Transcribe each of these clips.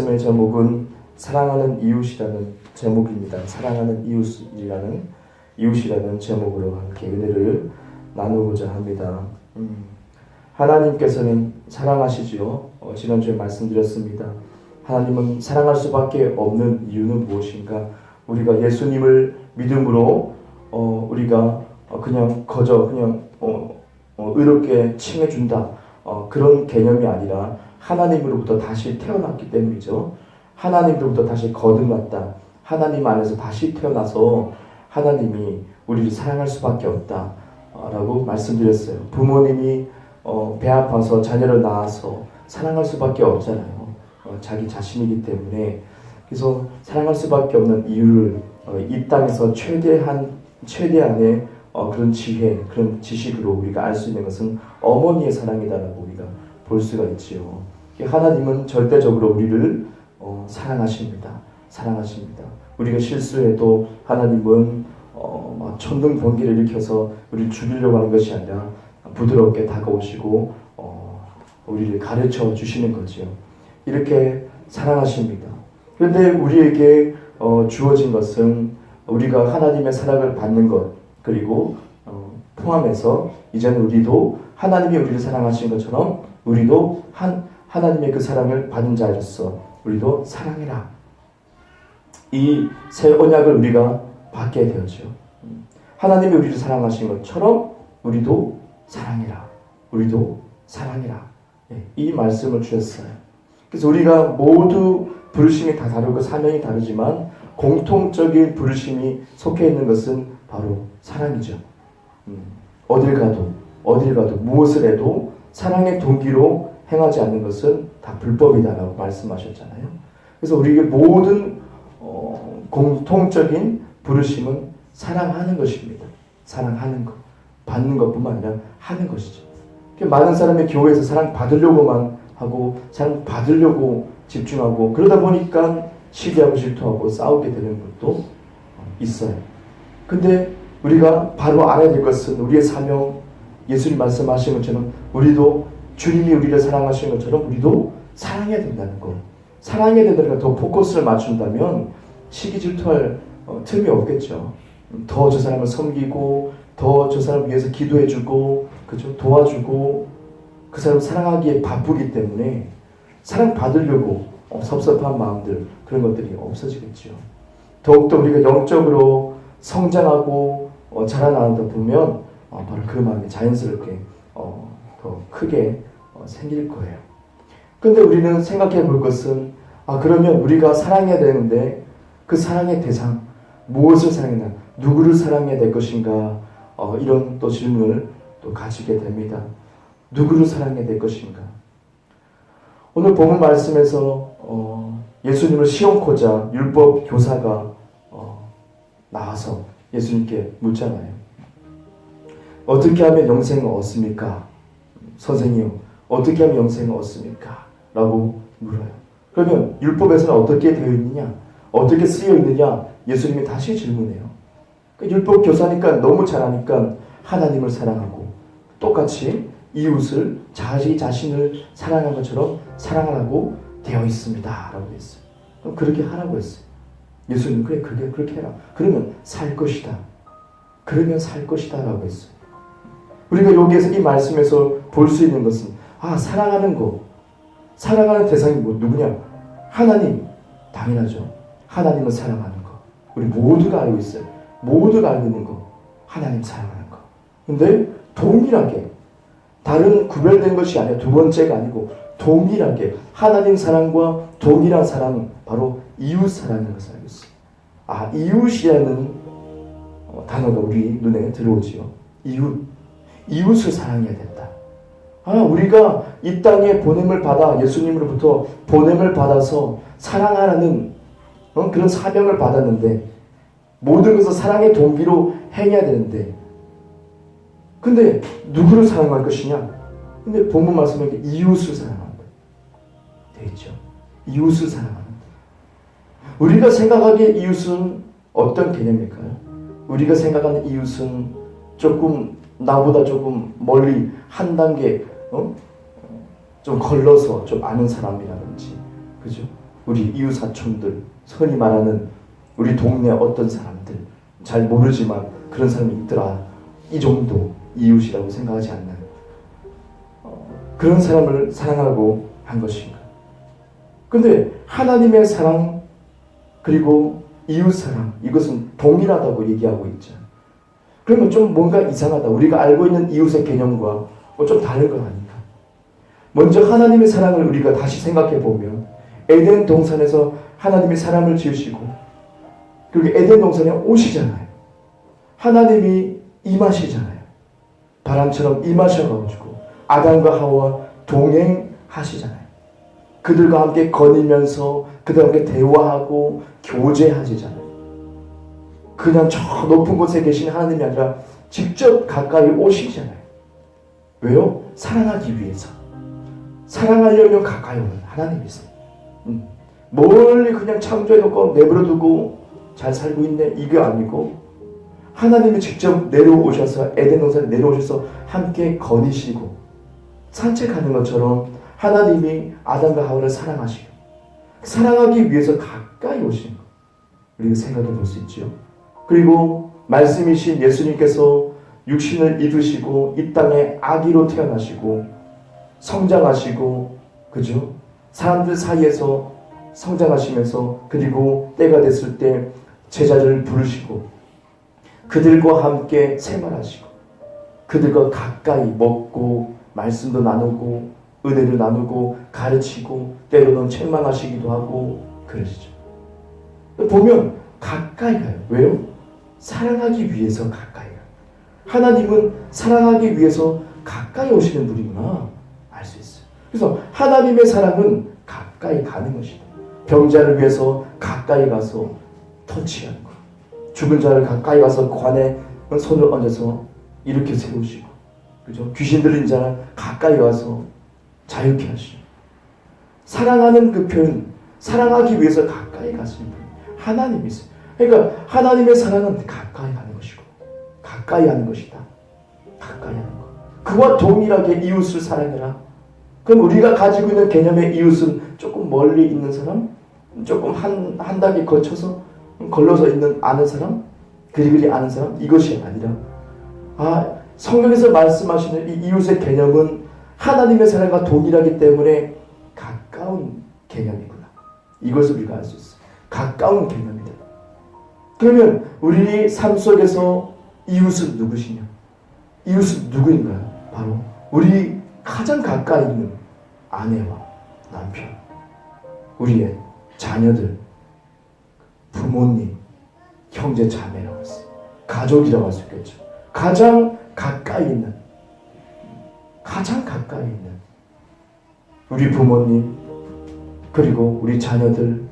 말씀의 제목은 사랑하는 이웃이라는 제목입니다. 사랑하는 이웃이라는 제목으로 함께 은혜를 나누고자 합니다. 하나님께서는 사랑하시지요. 지난주에 말씀드렸습니다. 하나님은 사랑할 수밖에 없는 이유는 무엇인가? 우리가 예수님을 믿음으로 우리가 그냥 의롭게 칭해준다, 그런 개념이 아니라 하나님으로부터 다시 태어났기 때문이죠. 하나님으로부터 다시 거듭났다. 하나님 안에서 다시 태어나서 하나님이 우리를 사랑할 수밖에 없다 라고 말씀드렸어요. 부모님이 배 아파서 자녀를 낳아서 사랑할 수밖에 없잖아요. 자기 자신이기 때문에. 그래서 사랑할 수밖에 없는 이유를 이 땅에서 최대한의 그런 지혜, 그런 지식으로 우리가 알 수 있는 것은 어머니의 사랑이다라고 우리가 볼 수가 있지요. 하나님은 절대적으로 우리를 사랑하십니다. 우리가 실수해도 하나님은 천둥번개를 일으켜서 우리를 죽이려고 하는 것이 아니라 부드럽게 다가오시고 우리를 가르쳐 주시는 거죠. 이렇게 사랑하십니다. 그런데 우리에게 주어진 것은 우리가 하나님의 사랑을 받는 것, 그리고 포함해서 이제는 우리도 하나님이 우리를 사랑하신 것처럼 우리도 하나님의 그 사랑을 받은 자로서 우리도 사랑해라. 이 새 언약을 우리가 받게 되었죠. 하나님이 우리를 사랑하신 것처럼 우리도 사랑해라. 이 말씀을 주셨어요. 그래서 우리가 모두 부르심이 다 다르고 사명이 다르지만 공통적인 부르심이 속해 있는 것은 바로 사랑이죠. 어딜 가도 무엇을 해도 사랑의 동기로 행하지 않는 것은 다 불법이다라고 말씀하셨잖아요. 그래서 우리에게 모든 공통적인 부르심은 사랑하는 것입니다. 사랑하는 것, 받는 것뿐만 아니라 하는 것이죠. 많은 사람이 교회에서 사랑 받으려고만 하고 사랑 받으려고 집중하고 그러다 보니까 시기하고 질투하고 싸우게 되는 것도 있어요. 근데 우리가 바로 알아야 될 것은 우리의 사명, 예수님 말씀하신 것처럼 우리도 주님이 우리를 사랑하시는 것처럼 우리도 사랑해야 된다는 거. 사랑해야 된다는 거. 더 포커스를 맞춘다면 시기 질투할 틈이 없겠죠. 더 저 사람을 섬기고 더 저 사람을 위해서 기도해주고 그죠? 도와주고 그 사람을 사랑하기에 바쁘기 때문에 사랑받으려고 섭섭한 마음들, 그런 것들이 없어지겠죠. 더욱더 우리가 영적으로 성장하고 자라나다 보면 바로 그 마음이 자연스럽게 더 크게 생길 거예요. 그런데 우리는 생각해 볼 것은 그러면 우리가 사랑해야 되는데 그 사랑의 대상, 무엇을 사랑해야, 누구를 사랑해야 될 것인가, 이런 또 질문을 또 가지게 됩니다. 누구를 사랑해야 될 것인가? 오늘 본문 말씀에서 예수님을 시험코자 율법 교사가 나와서 예수님께 묻잖아요. 어떻게 하면 영생을 얻습니까? 선생님, 어떻게 하면 영생을 얻습니까? 라고 물어요. 그러면 율법에서는 어떻게 되어 있느냐? 어떻게 쓰여 있느냐? 예수님이 다시 질문해요. 율법 교사니까 너무 잘하니까 하나님을 사랑하고 똑같이 이웃을 자기 자신을 사랑한 것처럼 사랑하라고 되어 있습니다. 라고 했어요. 그럼 그렇게 하라고 했어요. 예수님, 그래, 그렇게 해라. 그러면 살 것이다. 라고 했어요. 우리가 여기에서 이 말씀에서 볼 수 있는 것은 사랑하는 거. 사랑하는 대상이 누구냐? 하나님. 당연하죠. 하나님을 사랑하는 거. 우리 모두가 알고 있어요. 모두가 알고 있는 거. 하나님 사랑하는 거. 근데 동일하게 다른 구별된 것이 아니라 두 번째가 아니고 동일하게 하나님 사랑과 동일한 사랑, 바로 이웃 사랑인 것을 알고 있어요. 이웃이라는 단어가 우리 눈에 들어오지요. 이웃을 사랑해야 된다. 우리가 이 땅에 보냄을 받아, 예수님으로부터 보냄을 받아서 사랑하라는 그런 사명을 받았는데 모든 것을 사랑의 동기로 행해야 되는데, 근데 누구를 사랑할 것이냐? 근데 본문 말씀에 이웃을 사랑한다 되어 있죠. 이웃을 사랑한다. 우리가 생각하기에 이웃은 어떤 개념일까요? 우리가 생각하는 이웃은 나보다 조금 멀리 한 단계 좀 걸러서 좀 아는 사람이라든지, 그죠? 우리 이웃사촌들, 흔히 말하는 우리 동네 어떤 사람들, 잘 모르지만 그런 사람이 있더라, 이 정도 이웃이라고 생각하지 않는 그런 사람을 사랑하고 한 것인가? 근데 하나님의 사랑 그리고 이웃 사랑, 이것은 동일하다고 얘기하고 있죠. 그러면 좀 뭔가 이상하다. 우리가 알고 있는 이웃의 개념과 좀 다른 거 아닌가? 먼저 하나님의 사랑을 우리가 다시 생각해 보면 에덴 동산에서 하나님이 사람을 지으시고 그리고 에덴 동산에 오시잖아요. 하나님이 임하시잖아요. 바람처럼 임하셔가지고 아담과 하와 동행하시잖아요. 그들과 함께 거니면서 그들과 함께 대화하고 교제하시잖아요. 그냥 저 높은 곳에 계신 하나님이 아니라 직접 가까이 오시잖아요. 왜요? 사랑하기 위해서. 사랑하려면 가까이 오는 하나님이세요. 멀리 그냥 창조해놓고 내버려두고 잘 살고 있네, 이게 아니고 하나님이 직접 내려오셔서 에덴 동산에 내려오셔서 함께 거니시고 산책하는 것처럼 하나님이 아담과 하와를 사랑하시고 사랑하기 위해서 가까이 오신 것, 우리가 생각해 볼 수 있죠. 그리고 말씀이신 예수님께서 육신을 입으시고 이 땅에 아기로 태어나시고 성장하시고, 그죠? 사람들 사이에서 성장하시면서 그리고 때가 됐을 때 제자들을 부르시고 그들과 함께 생활하시고 그들과 가까이 먹고 말씀도 나누고 은혜를 나누고 가르치고 때로는 책망하시기도 하고 그러시죠. 보면 가까이 가요. 왜요? 사랑하기 위해서 가까이 가요. 하나님은 사랑하기 위해서 가까이 오시는 분이구나 알 수 있어요. 그래서 하나님의 사랑은 가까이 가는 것이다. 병자를 위해서 가까이 가서 터치하는 것, 죽은 자를 가까이 가서 관에 손을 얹어서 이렇게 세우시고, 그죠? 귀신 들린 자를 가까이 와서 자유케 하시고, 사랑하는 그 표현, 사랑하기 위해서 가까이 가시는 분 하나님이세요. 그러니까 하나님의 사랑은 가까이 가는 것이고 가까이 하는 것이다. 가까이 하는 것. 그와 동일하게 이웃을 사랑해라. 그럼 우리가 가지고 있는 개념의 이웃은 조금 멀리 있는 사람, 조금 한 단계 거쳐서 걸러서 있는 아는 사람, 그리그리 아는 사람, 이것이 아니라 성경에서 말씀하시는 이 이웃의 개념은 하나님의 사랑과 동일하기 때문에 가까운 개념이구나. 이것을 우리가 알 수 있어요. 가까운 개념이다. 그러면 우리 삶 속에서 이웃은 누구시냐? 이웃은 누구인가요? 바로 우리 가장 가까이 있는 아내와 남편, 우리의 자녀들, 부모님, 형제 자매라고 했어요. 가족이라고 할 수 있겠죠. 가장 가까이 있는 우리 부모님, 그리고 우리 자녀들,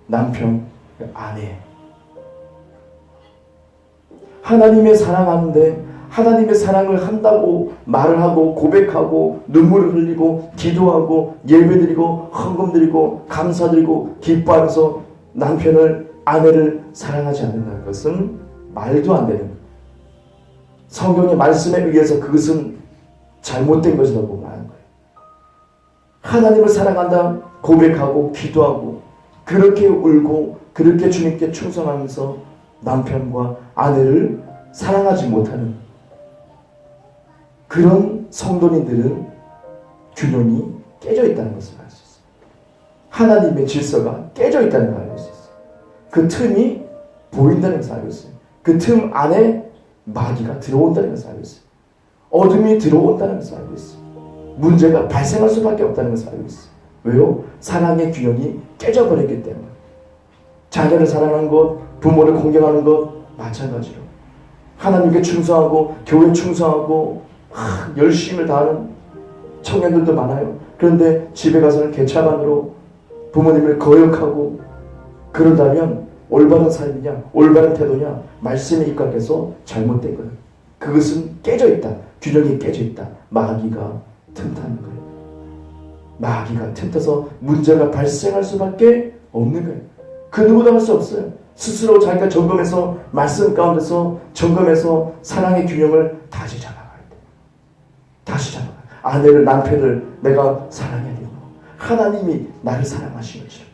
남편, 아내. 하나님의 사랑하는데 하나님의 사랑을 한다고 말을 하고 고백하고 눈물을 흘리고 기도하고 예배드리고 헌금드리고 감사드리고 기뻐하면서 남편을, 아내를 사랑하지 않는다는 것은 말도 안 되는 거예요. 성경의 말씀에 의해서 그것은 잘못된 것이라고 말하는 거예요. 하나님을 사랑한다 고백하고 기도하고 그렇게 울고 그렇게 주님께 충성하면서 남편과 아내를 사랑하지 못하는 그런 성도님들은 균형이 깨져 있다는 것을 알 수 있어요. 하나님의 질서가 깨져 있다는 걸 알고 있어요. 그 틈이 보인다는 것을 알고 있어요. 그 틈 안에 마귀가 들어온다는 것을 알고 있어요. 어둠이 들어온다는 것을 알고 있어요. 문제가 발생할 수밖에 없다는 것을 알고 있어요. 왜요? 사랑의 균형이 깨져버렸기 때문에. 자녀를 사랑하는 것, 부모를 공경하는 것 마찬가지로 하나님께 충성하고 교회에 충성하고 열심을 다하는 청년들도 많아요. 그런데 집에 가서는 개차반으로 부모님을 거역하고 그런다면 올바른 삶이냐, 올바른 태도냐, 말씀에 입각해서 잘못된 거예요. 그것은 깨져 있다. 균형이 깨져 있다. 마귀가 틈타는 거예요. 마귀가 틈타서 문제가 발생할 수밖에 없는 거예요. 그 누구도 할 수 없어요. 스스로 자기가 점검해서 말씀 가운데서 점검해서 사랑의 균형을 다시 잡아가야 돼. 다시 잡아가야 돼. 아내를, 남편을 내가 사랑해야 되고 하나님이 나를 사랑하신 것처럼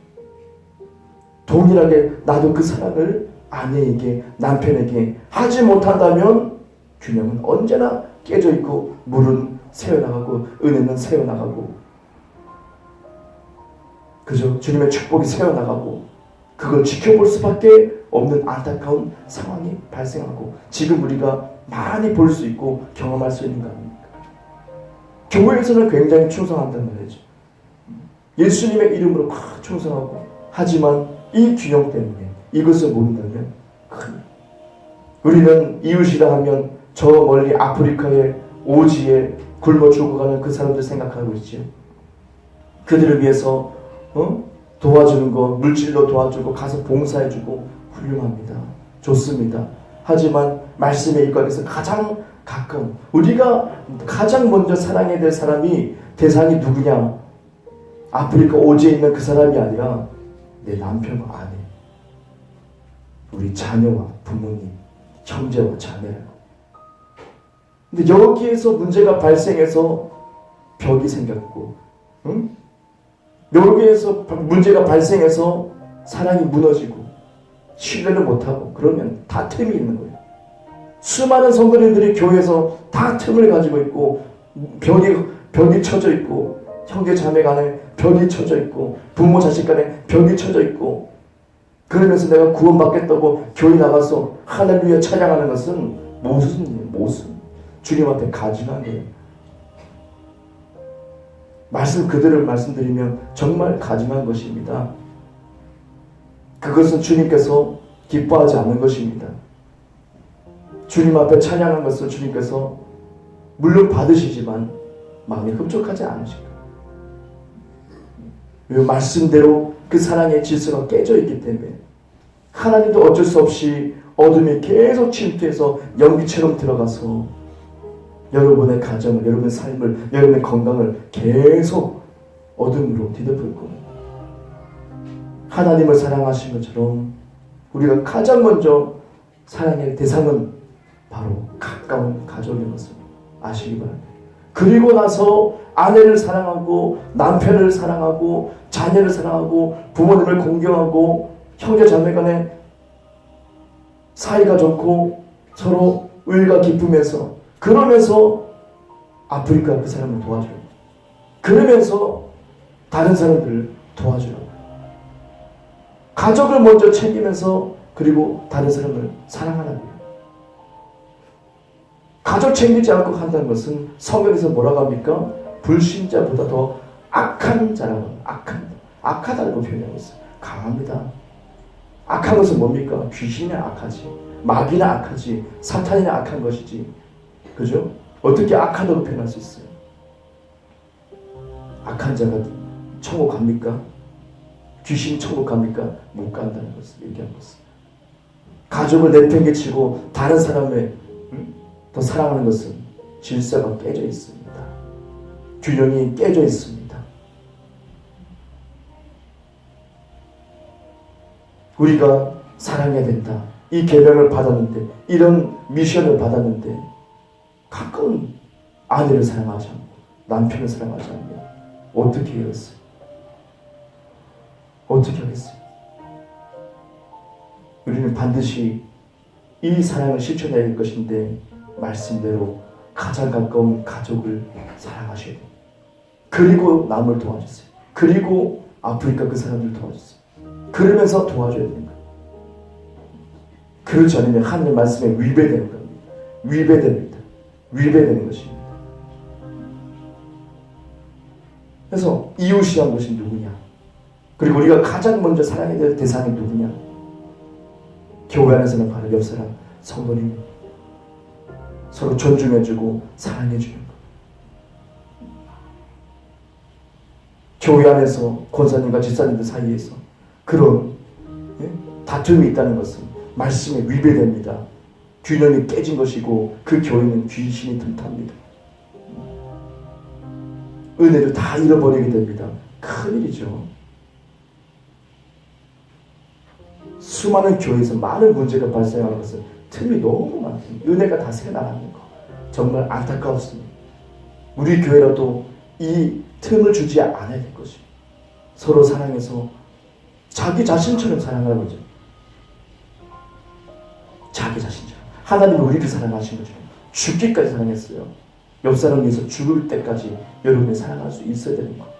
동일하게 나도 그 사랑을 아내에게, 남편에게 하지 못한다면 균형은 언제나 깨져 있고 물은 새어나가고 은혜는 새어나가고, 그죠? 주님의 축복이 새어나가고 그걸 지켜볼 수밖에 없는 안타까운 상황이 발생하고, 지금 우리가 많이 볼 수 있고 경험할 수 있는 거 아닙니까? 교회에서는 굉장히 충성한단 말이죠. 예수님의 이름으로 막 충성하고, 하지만 이 균형 때문에 이것을 모른다면 우리는 이웃이라 하면 저 멀리 아프리카의 오지에 굶어 죽어가는 그 사람들 생각하고 있지요. 그들을 위해서 도와주는 거, 물질로 도와주고 가서 봉사해주고 훌륭합니다. 좋습니다. 하지만 말씀의 일각에서 가장 가까운, 우리가 가장 먼저 사랑해야 될 사람이, 대상이 누구냐? 아프리카 오지에 있는 그 사람이 아니라 내 남편과 아내, 우리 자녀와 부모님, 형제와 자매라고. 근데 여기에서 문제가 발생해서 벽이 생겼고, 여기에서 문제가 발생해서 사랑이 무너지고 신뢰를 못하고, 그러면 다 틈이 있는 거예요. 수많은 성도님들이 교회에서 다 틈을 가지고 있고, 벽이 쳐져 있고, 형제 자매 간에 벽이 쳐져 있고, 부모 자식 간에 벽이 쳐져 있고, 그러면서 내가 구원받겠다고 교회 나가서 할렐루야 찬양하는 것은 무슨 주님 앞에 가증한 거예요. 말씀 그대로 말씀드리면 정말 가증한 것입니다. 그것은 주님께서 기뻐하지 않는 것입니다. 주님 앞에 찬양한 것을 주님께서 물론 받으시지만 마음이 흡족하지 않으실 거예요. 왜? 말씀대로 그 사랑의 질서가 깨져 있기 때문에 하나님도 어쩔 수 없이 어둠이 계속 침투해서 연기처럼 들어가서 여러분의 가정을, 여러분의 삶을, 여러분의 건강을 계속 어둠으로 뒤덮을 겁니다. 하나님을 사랑하신 것처럼 우리가 가장 먼저 사랑의 대상은 바로 가까운 가족인 것을 아시기 바랍니다. 그리고 나서 아내를 사랑하고, 남편을 사랑하고, 자녀를 사랑하고, 부모님을 공경하고, 형제 자매 간에 사이가 좋고 서로 의가 깊으면서, 그러면서 아프리카 그 사람을 도와줘요. 그러면서 다른 사람들을 도와줘요. 가족을 먼저 챙기면서 그리고 다른 사람을 사랑하는 거예요. 가족 챙기지 않고 한다는 것은 성경에서 뭐라고 합니까? 불신자보다 더 악한 자라고, 악하다고 표현하고 있어요. 강합니다. 악한 것은 뭡니까? 귀신이 악하지, 마귀나 악하지, 사탄이나 악한 것이지. 그죠? 어떻게 악하다고 표현할 수 있어요? 악한 자가 천국 갑니까? 귀신이 천국 갑니까? 못 간다는 것을 얘기한 것을. 가족을 내팽개치고 다른 사람을 더 사랑하는 것은 질서가 깨져 있습니다. 균형이 깨져 있습니다. 우리가 사랑해야 된다. 이 계명을 받았는데, 이런 미션을 받았는데 가끔 아내를 사랑하지 않고 남편을 사랑하지 않으면 어떻게 하겠어요? 어떻게 하겠어요? 우리는 반드시 이 사랑을 실천해야 할 것인데, 말씀대로 가장 가까운 가족을 사랑하셔야 돼요. 그리고 남을 도와주세요. 그리고 아프리카 그 사람들 도와주세요. 그러면서 도와줘야 되는 거예요. 그렇지 않으면 하나님 말씀에 위배되는 겁니다. 위배됩니다. 위배되는 것입니다. 그래서 이웃이란 것이 누구냐? 그리고 우리가 가장 먼저 사랑해야 될 대상이 누구냐? 교회 안에서는 바로 옆 사람, 성도님, 서로 존중해주고 사랑해주는 것. 교회 안에서 권사님과 집사님들 사이에서 그런 다툼이 있다는 것은 말씀에 위배됩니다. 균형이 깨진 것이고 그 교회는 귀신이 틈탑니다. 은혜를 다 잃어버리게 됩니다. 큰일이죠. 수많은 교회에서 많은 문제가 발생하는 것은 틈이 너무 많습니다. 은혜가 다 새나가는 거 정말 안타까웠습니다. 우리 교회라도 이 틈을 주지 않아야 될 것입니다. 서로 사랑해서 자기 자신처럼 사랑하는 거죠. 자기 자신처럼. 하나님은 우리를 사랑하신 거죠. 죽기까지 사랑했어요. 옆 사람을 위해서 죽을 때까지 여러분이 사랑할 수 있어야 되는 거예요.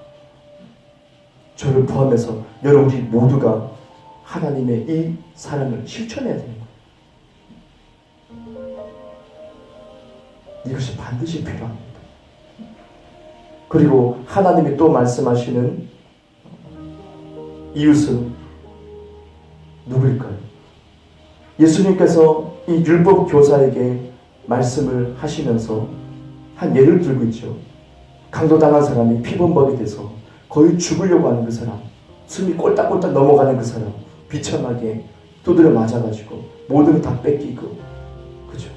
저를 포함해서 여러분이 모두가 하나님의 이 사랑을 실천해야 되는 거예요. 이것이 반드시 필요합니다. 그리고 하나님이 또 말씀하시는 이웃은 누구일까요? 예수님께서 이 율법 교사에게 말씀을 하시면서 한 예를 들고 있죠. 강도당한 사람이 피범벅이 돼서 거의 죽으려고 하는 그 사람, 숨이 꼴딱꼴딱 넘어가는 그 사람, 비참하게 두드려 맞아가지고 모든 걸 다 뺏기고, 그죠?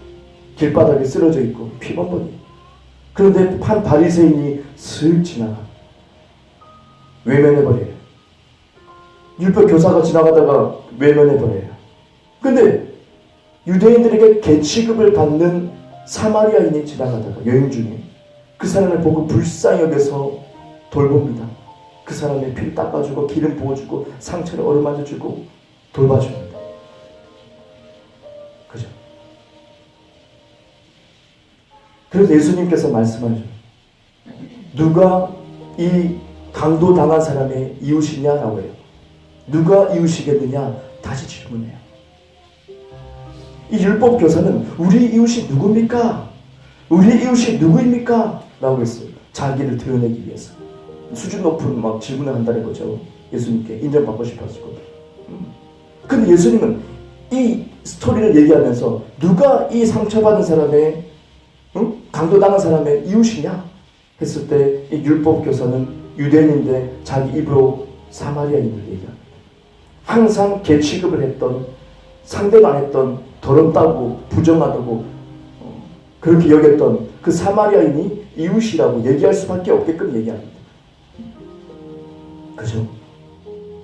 길바닥에 쓰러져 있고 피범벅이. 그런데 한 바리새인이 슥 지나가 외면해버려요. 율법 교사가 지나가다가 외면해버려요. 근데 유대인들에게 계취급을 받는 사마리아인이 지나가다가 여행 중에 그 사람을 보고 불쌍히 여겨서 돌봅니다. 그 사람의 피를 닦아주고 기름 부어주고 상처를 어루만져주고 돌봐줍니다. 그죠? 그래서 예수님께서 말씀하죠. 누가 이 강도당한 사람의 이웃이냐라고 해요. 누가 이웃이겠느냐? 다시 질문해요. 이 율법 교사는 우리 이웃이 누굽니까? 우리 이웃이 누구입니까? 라고 했어요. 자기를 드러내기 위해서. 수준 높은 막 질문을 한다는 거죠. 예수님께 인정받고 싶었고. 근데 예수님은 이 스토리를 얘기하면서 누가 이 상처받은 사람의 강도당한 사람의 이웃이냐? 했을 때 이 율법 교사는 유대인인데 자기 입으로 사마리아인을 얘기합니다. 항상 계취급을 했던, 상대가 안 했던, 더럽다고 부정하다고 그렇게 여겼던 그 사마리아인이 이웃이라고 얘기할 수밖에 없게끔 얘기합니다. 그죠?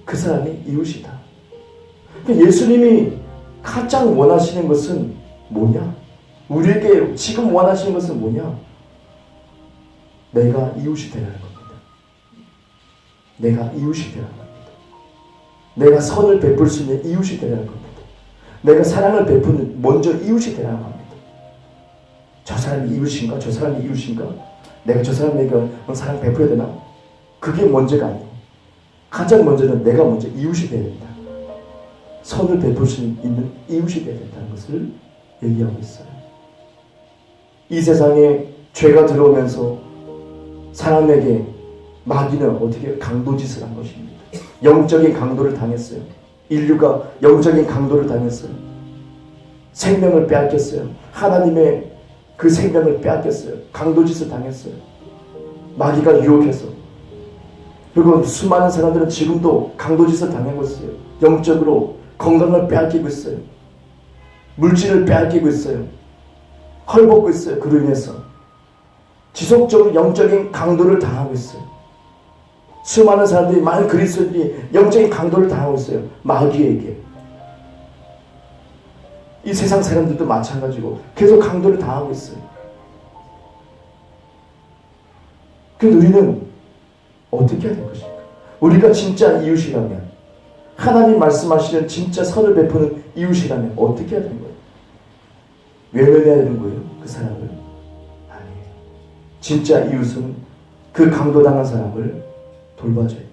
그 사람이 이웃이다. 예수님이 가장 원하시는 것은 뭐냐? 우리에게 지금 원하시는 것은 뭐냐? 내가 이웃이 되라는 겁니다. 내가 이웃이 되라는 겁니다. 내가 선을 베풀 수 있는 이웃이 되라는 겁니다. 내가 사랑을 베푸는 먼저 이웃이 되라는 겁니다. 저 사람이 이웃인가? 저 사람이 이웃인가? 내가 저 사람에게 사랑 베풀어야 되나? 그게 먼저가 아니고 가장 먼저는 내가 먼저 이웃이 되어야 된다. 선을 베풀 수 있는 이웃이 되어야 된다는 것을 얘기하고 있어요. 이 세상에 죄가 들어오면서 사람에게 마귀는 어떻게 강도짓을 한 것입니다. 영적인 강도를 당했어요. 인류가 영적인 강도를 당했어요. 생명을 빼앗겼어요. 하나님의 그 생명을 빼앗겼어요. 강도짓을 당했어요. 마귀가 유혹해서. 그리고 수많은 사람들은 지금도 강도짓을 당하고 있어요. 영적으로 건강을 빼앗기고 있어요. 물질을 빼앗기고 있어요. 헐벗고 있어요. 그로 인해서 지속적으로 영적인 강도를 당하고 있어요. 수많은 사람들이, 많은 그리스도인들이 영적인 강도를 당하고 있어요. 마귀에게. 이 세상 사람들도 마찬가지고 계속 강도를 당하고 있어요. 그런데 우리는 어떻게 해야 될 것인가? 우리가 진짜 이웃이라면, 하나님 말씀하시는 진짜 선을 베푸는 이웃이라면 어떻게 해야 되는 거예요? 외면해야 되는 거예요? 그 사람을? 아니에요. 진짜 이웃은 그 강도당한 사람을 돌봐줘야 돼요.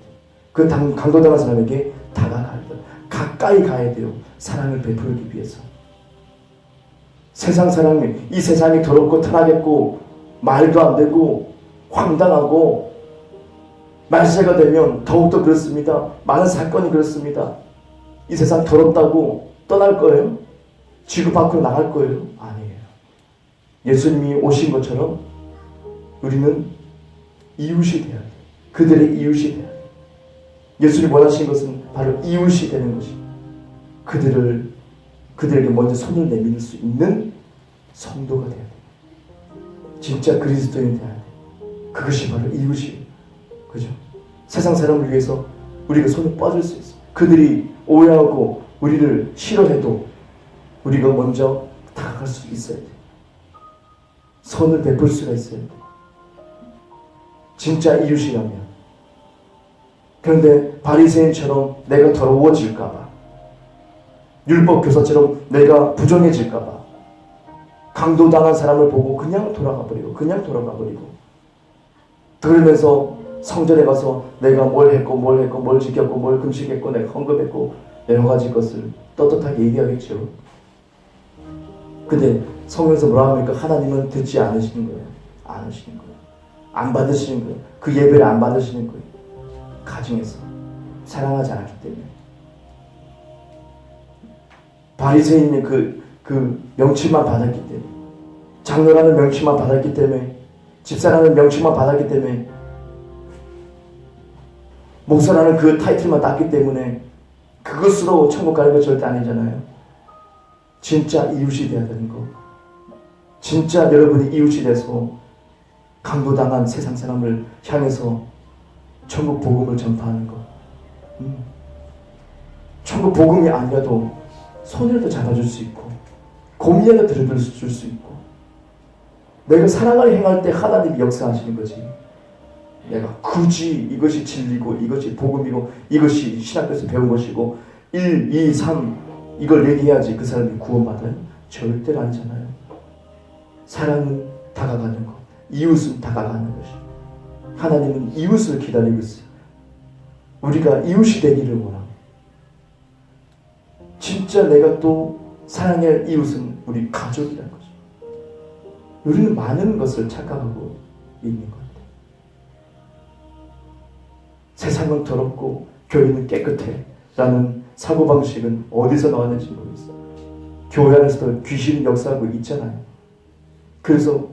그 강도당한 사람에게 다가가야 돼요. 가까이 가야 돼요. 사랑을 베풀기 위해서. 세상 사람이, 이 세상이 더럽고 타락했고 말도 안 되고 황당하고 말세가 되면 더욱더 그렇습니다. 많은 사건이 그렇습니다. 이 세상 더럽다고 떠날 거예요? 지구 밖으로 나갈 거예요? 아니에요. 예수님이 오신 것처럼 우리는 이웃이 돼야 돼요. 그들의 이웃이 돼야 돼요. 예수님이 원하신 것은 바로 이웃이 되는 것입니다. 그들에게 먼저 손을 내밀 수 있는 성도가 돼야 돼요. 진짜 그리스도인이 돼야 돼요. 그것이 바로 이웃이에요. 그죠? 세상 사람을 위해서 우리가 손을 뻗을 수 있어요. 그들이 오해하고 우리를 싫어해도 우리가 먼저 다가갈 수 있어야 돼요. 선을 베풀 수가 있어야 돼요. 진짜 이웃이라면 그런데 바리새인처럼 내가 더러워질까 봐, 율법 교사처럼 내가 부정해질까 봐 강도당한 사람을 보고 그냥 돌아가 버리고 그러면서 성전에 가서 내가 뭘 했고 뭘 지켰고 뭘 금식했고 내가 헌금했고 여러 가지 것을 떳떳하게 얘기하겠죠. 근데 성경에서 뭐라 합니까? 하나님은 듣지 않으시는 거예요. 안 하시는 거예요. 안 받으시는 거예요. 그 예배를 안 받으시는 거예요. 가정에서 사랑하지 않았기 때문에. 바리새인이 그 명칭만 받았기 때문에, 장로라는 명칭만 받았기 때문에, 집사라는 명칭만 받았기 때문에, 목사라는 그 타이틀만 땄기 때문에 그것으로 천국 가는 거 절대 아니잖아요. 진짜 이웃이 되어야 되는 거, 진짜 여러분이 이웃이 돼서 강도당한 세상 사람을 향해서 천국 복음을 전파하는 거. 천국 복음이 아니라도 손이라도 잡아줄 수 있고 고민이라도 들어줄 수 있고, 내가 사랑을 행할 때 하나님이 역사하시는 거지. 내가 굳이 이것이 진리고 이것이 복음이고 이것이 신학교에서 배운 것이고 1, 2, 3 이걸 얘기해야지 그 사람이 구원받아요? 절대로 아니잖아요. 사랑은 다가가는 것, 이웃은 다가가는 것이. 하나님은 이웃을 기다리고 있어요. 우리가 이웃이 되기를 원합니다. 진짜 내가 또 사랑할 이웃은 우리 가족이라는 거죠. 우리는 많은 것을 착각하고 있는 것 같아요. 세상은 더럽고 교회는 깨끗해 라는 사고방식은 어디서 나왔는지 모르겠어요. 교회 안에서도 귀신이 역사하고 있잖아요. 그래서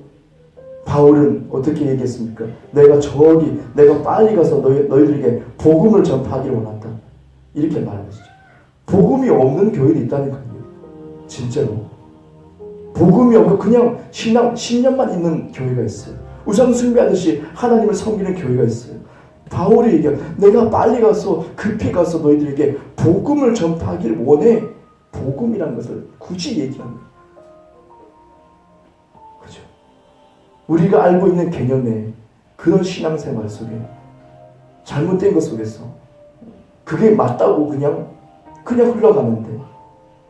바울은 어떻게 얘기했습니까? 내가 빨리 가서 너희들에게 복음을 전파하기를 원한다. 이렇게 말하고 있죠. 복음이 없는 교회도 있다니까요. 진짜로. 복음이 없고 그냥 신념만 있는 교회가 있어요. 우상 숭배하듯이 하나님을 섬기는 교회가 있어요. 바울이 얘기해요. 내가 빨리 가서 급히 가서 너희들에게 복음을 전파하기를 원해. 복음이라는 것을 굳이 얘기합니다. 그죠? 우리가 알고 있는 개념의 그런 신앙생활 속에 잘못된 것 속에서 그게 맞다고 그냥 흘러가는데,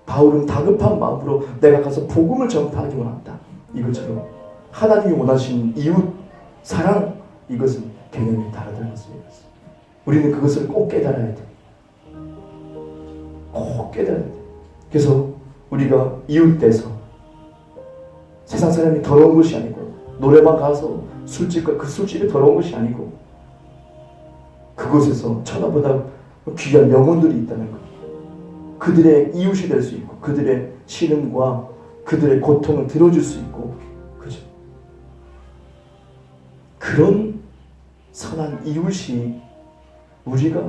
바울은 다급한 마음으로 내가 가서 복음을 전파하기 원한다. 이것처럼 하나님이 원하시는 이웃 사랑, 이것은 개념이 다르다는 것을 얘기했어요. 우리는 그것을 꼭 깨달아야 돼. 꼭 깨달아야 돼. 그래서 우리가 이웃 돼서 세상 사람이 더러운 것이 아니고, 노래방 가서 술집과 그 술집이 더러운 것이 아니고, 그곳에서 천하보다 귀한 영혼들이 있다는 것, 그들의 이웃이 될 수 있고 그들의 신음과 그들의 고통을 들어줄 수 있고, 그죠? 그런 선한 이웃이 우리가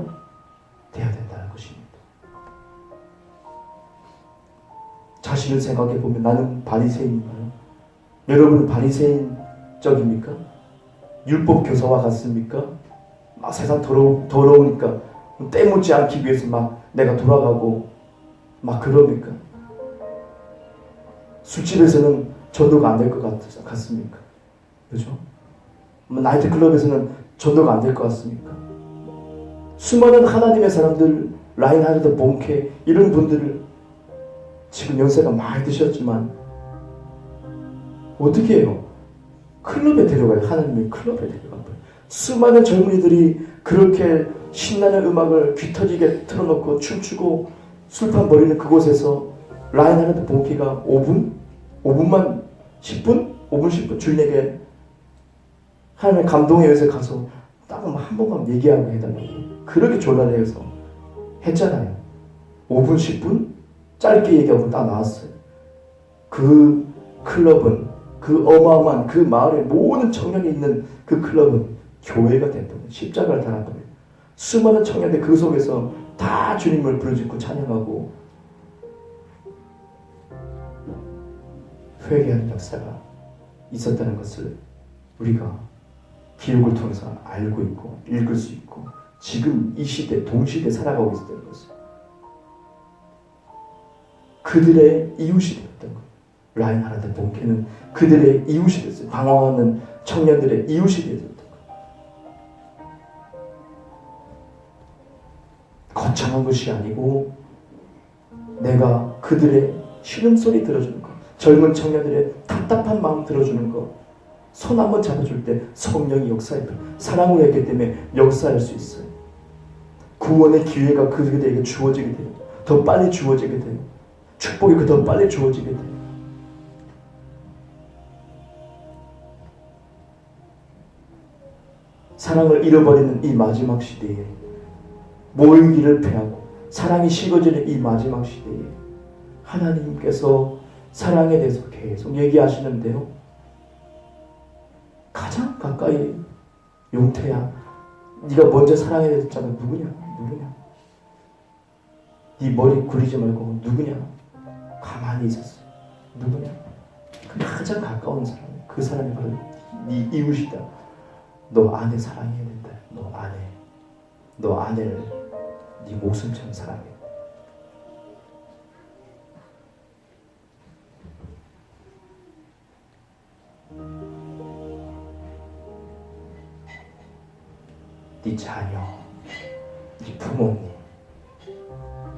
되어야 된다는 것입니다. 자신을 생각해 보면 나는 바리새인인가요? 여러분은 바리새인적입니까? 율법 교사와 같습니까? 막 세상 더러우니까 때묻지 않기 위해서 막 내가 돌아가고 막 그럽니까? 술집에서는 전도가 안 될 것 같습니까? 그죠? 나이트클럽에서는 전도가 안 될 것 같습니까? 수많은 하나님의 사람들, 라인하르트 본케 이런 분들을 지금 연세가 많이 드셨지만 어떻게 해요? 클럽에 데려가요. 하나님의 클럽에 데려가요. 수많은 젊은이들이 그렇게 신나는 음악을 귀 터지게 틀어놓고 춤추고 술판 벌이는 그곳에서 라인하르트 본케가 5분만 10분? 5분 10분 주인에게 하나님의 감동에 의해서 가서 딱 한 번만 얘기하고 해달라고 그렇게 졸라대서 했잖아요. 5분 10분? 짧게 얘기하고 딱 나왔어요. 그 클럽은, 그 어마어마한 그 마을의 모든 청년이 있는 그 클럽은 교회가 됐다고, 십자가를 달았다고. 수많은 청년들 그 속에서 다 주님을 부르짖고 찬양하고 회개하는 역사가 있었다는 것을 우리가 기록을 통해서 알고 있고 읽을 수 있고, 지금 이 시대 동시대에 살아가고 있다는 것을, 그들의 이웃이 되었던 것. 라인하르트 본케는 그들의 이웃이 됐어요. 방황하는 청년들의 이웃이 되었던 것. 거창한 것이 아니고 내가 그들의 신음소리 들어주는 것, 젊은 청년들의 답답한 마음 들어주는 것, 손 한번 잡아줄 때 성령이 역사해. 사랑을 했기 때문에 역사할 수 있어요. 구원의 기회가 그들에게 주어지게 돼요. 더 빨리 주어지게 돼요. 축복이 더 빨리 주어지게 돼요. 사랑을 잃어버리는 이 마지막 시대에, 모임기를 패하고 사랑이 식어지는 이 마지막 시대에 하나님께서 사랑에 대해서 계속 얘기하시는데요. 가장 가까이, 용태야, 네가 먼저 사랑에 대해서 했잖아. 누구냐? 네 머리 굴리지 말고 누구냐? 가만히 있었어. 누구냐? 가장 가까운 사람, 그 사람이 바로 네 이웃이다. 너 아내 사랑해야 된다. 너 아내를 네 목숨처럼 사랑해. 네 자녀, 네 부모님,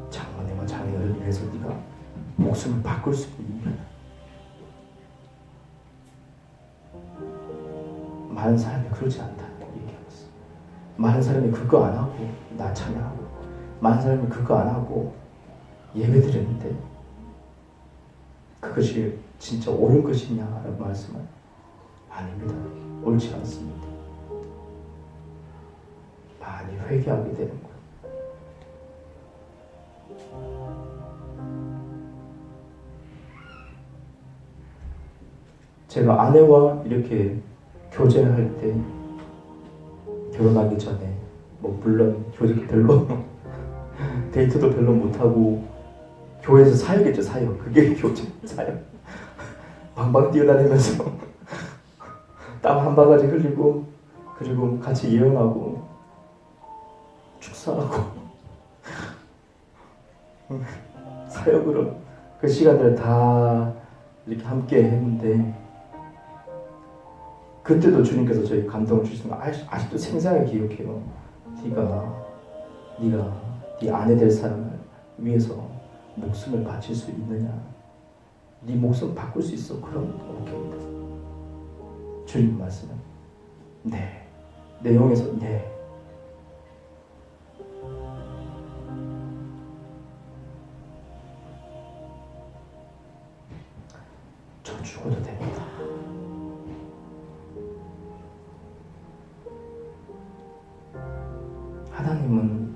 장모님과 자녀를 위해서 네가 목숨을 바꿀 수 있는 거야. 많은 사람이 그러지 않다고 얘기하고 있어. 많은 사람이 그거 안 하고 나 찬양하고, 많은 사람이 그거 안 하고 예배 드렸는데 그것이 진짜 옳은 것이냐라고 말씀은 아닙니다. 옳지 않습니다. 많이 회개하게 되는 거예요. 제가 아내와 이렇게 교제할 때, 결혼하기 전에 물론 교제도 별로 데이트도 별로 못하고 교회에서 사역했죠. 사역. 그게 교제 사역. 방방 뛰어다니면서 땀 한 바가지 흘리고, 그리고 같이 예언하고 축사하고 사역으로 그 시간들을 다 이렇게 함께 했는데, 그때도 주님께서 저희 감동을 주시는 거 아직도 생생하게 기억해요. 네가 네 아내 될 사람을 위해서 목숨을 바칠 수 있느냐? 네 목숨 바꿀 수 있어? 그럼 오케이다. 주님 말씀은 네. 내용에서 네. 저 죽어도 됩니다. 하나님은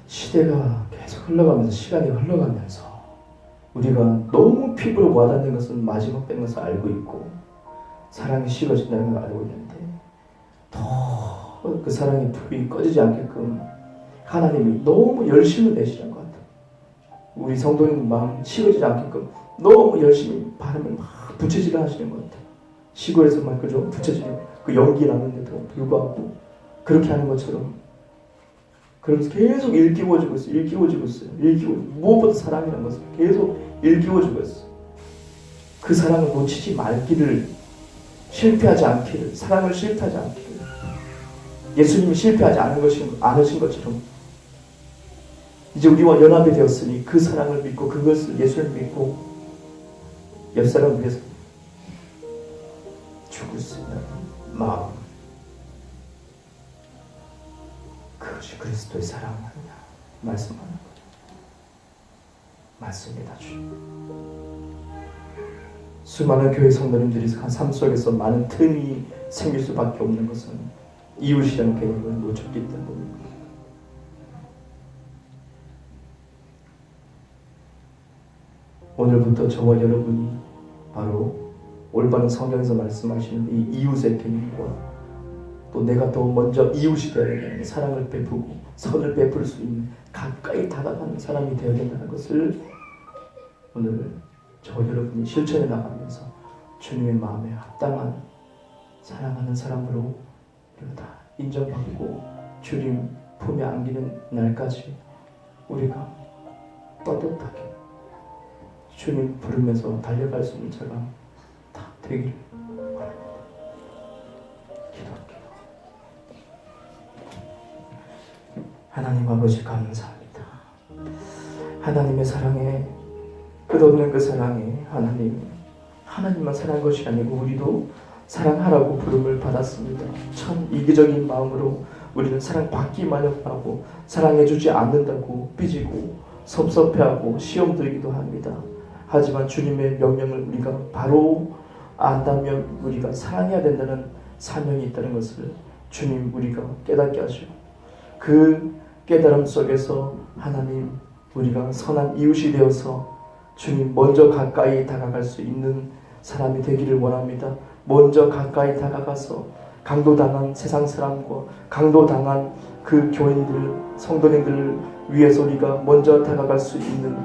시대가 계속 흘러가면서, 시간이 흘러가면서 우리가 너무 피부로 와닿는 것은 마지막 된 것을 알고 있고 사랑이 식어진다는 걸 알고 있는데, 더 그 사랑의 불이 꺼지지 않게끔 하나님이 너무 열심을 내시는 것 같아요. 우리 성도님 마음 식어지지 않게끔 너무 열심히 바람을 막 부채질을 하시는 것 같아요. 시골에서만 그죠? 부채질, 그 연기 나는데도 불구하고 그렇게 하는 것처럼, 그러면서 계속 일깨워지고 있어요. 무엇보다 사랑이라는 것을 계속 일깨워주고 있어요. 그 사랑을 놓치지 말기를, 실패하지 않기를, 사랑을 실패하지 않기를. 예수님이 실패하지 않으신 것처럼 이제 우리와 연합이 되었으니 그 사랑을 믿고, 그것을, 예수를 믿고 옆 사람을 위해서 죽을 수 있는 마음, 그것이 그리스도의 사랑 아니냐 말씀하는 거예요. 맞습니다. 주님. 수많은 교회 성도님들이 삶 속에서 많은 틈이 생길 수밖에 없는 것은 이웃이라는 개념을 놓쳤기 때문입니다. 오늘부터 저와 여러분이 바로 올바른 성경에서 말씀하시는 이 이웃의 개념과, 또 내가 더 먼저 이웃이 되어야 되는, 사랑을 베푸고 선을 베풀 수 있는 가까이 다가가는 사람이 되어야 된다는 것을 오늘 저와 여러분이 실천해 나가면서 주님의 마음에 합당한 사랑하는 사람으로 다 인정받고 주님 품에 안기는 날까지 우리가 떳떳하게 주님 부르면서 달려갈 수 있는 자가 다 되기를 바랍니다. 기도할게요. 하나님 아버지 감사합니다. 하나님의 사랑에, 끝없는 그 사랑에 하나님만 사랑한 것이 아니고 우리도 사랑하라고 부름을 받았습니다. 참 이기적인 마음으로 우리는 사랑받기만 하고 사랑해주지 않는다고 삐지고 섭섭해하고 시험 들기도 합니다. 하지만 주님의 명령을 우리가 바로 안다면 우리가 사랑해야 된다는 사명이 있다는 것을 주님 우리가 깨닫게 하시고, 그 깨달음 속에서 하나님 우리가 선한 이웃이 되어서 주님 먼저 가까이 다가갈 수 있는 사람이 되기를 원합니다. 먼저 가까이 다가가서 강도당한 세상 사람과 강도당한 그 교인들, 성도님들을 위해서 우리가 먼저 다가갈 수 있는,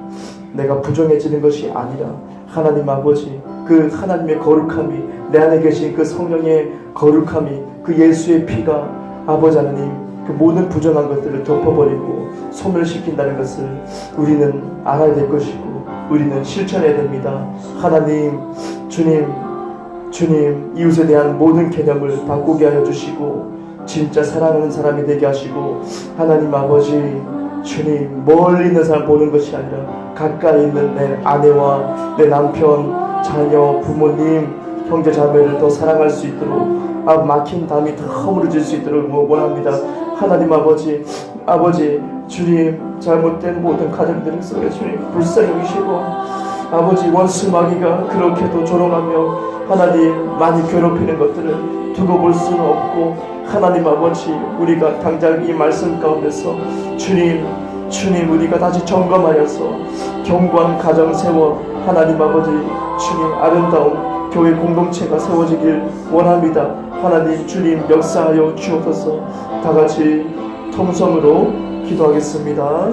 내가 부정해지는 것이 아니라 하나님 아버지 그 하나님의 거룩함이, 내 안에 계신 그 성령의 거룩함이, 그 예수의 피가 아버지 하나님 그 모든 부정한 것들을 덮어버리고 소멸시킨다는 것을 우리는 알아야 될 것이고 우리는 실천해야 됩니다. 하나님, 주님 이웃에 대한 모든 개념을 바꾸게 하여 주시고 진짜 사랑하는 사람이 되게 하시고, 하나님 아버지 주님 멀리 있는 사람 보는 것이 아니라 가까이 있는 내 아내와 내 남편, 자녀, 부모님, 형제 자매를 더 사랑할 수 있도록, 막힌 담이 더 허물어질 수 있도록 원합니다. 하나님 아버지 주님 잘못된 모든 가정들 속에 주님 불쌍히 여기시고, 아버지 원수 마귀가 그렇게도 조롱하며 하나님 많이 괴롭히는 것들을 두고 볼 수는 없고, 하나님 아버지 우리가 당장 이 말씀 가운데서 주님 우리가 다시 점검하여서 견고한 가정 세워 하나님 아버지 주님 아름다운 교회 공동체가 세워지길 원합니다. 하나님 주님 역사하여 주옵소서. 다같이 통성으로 기도하겠습니다.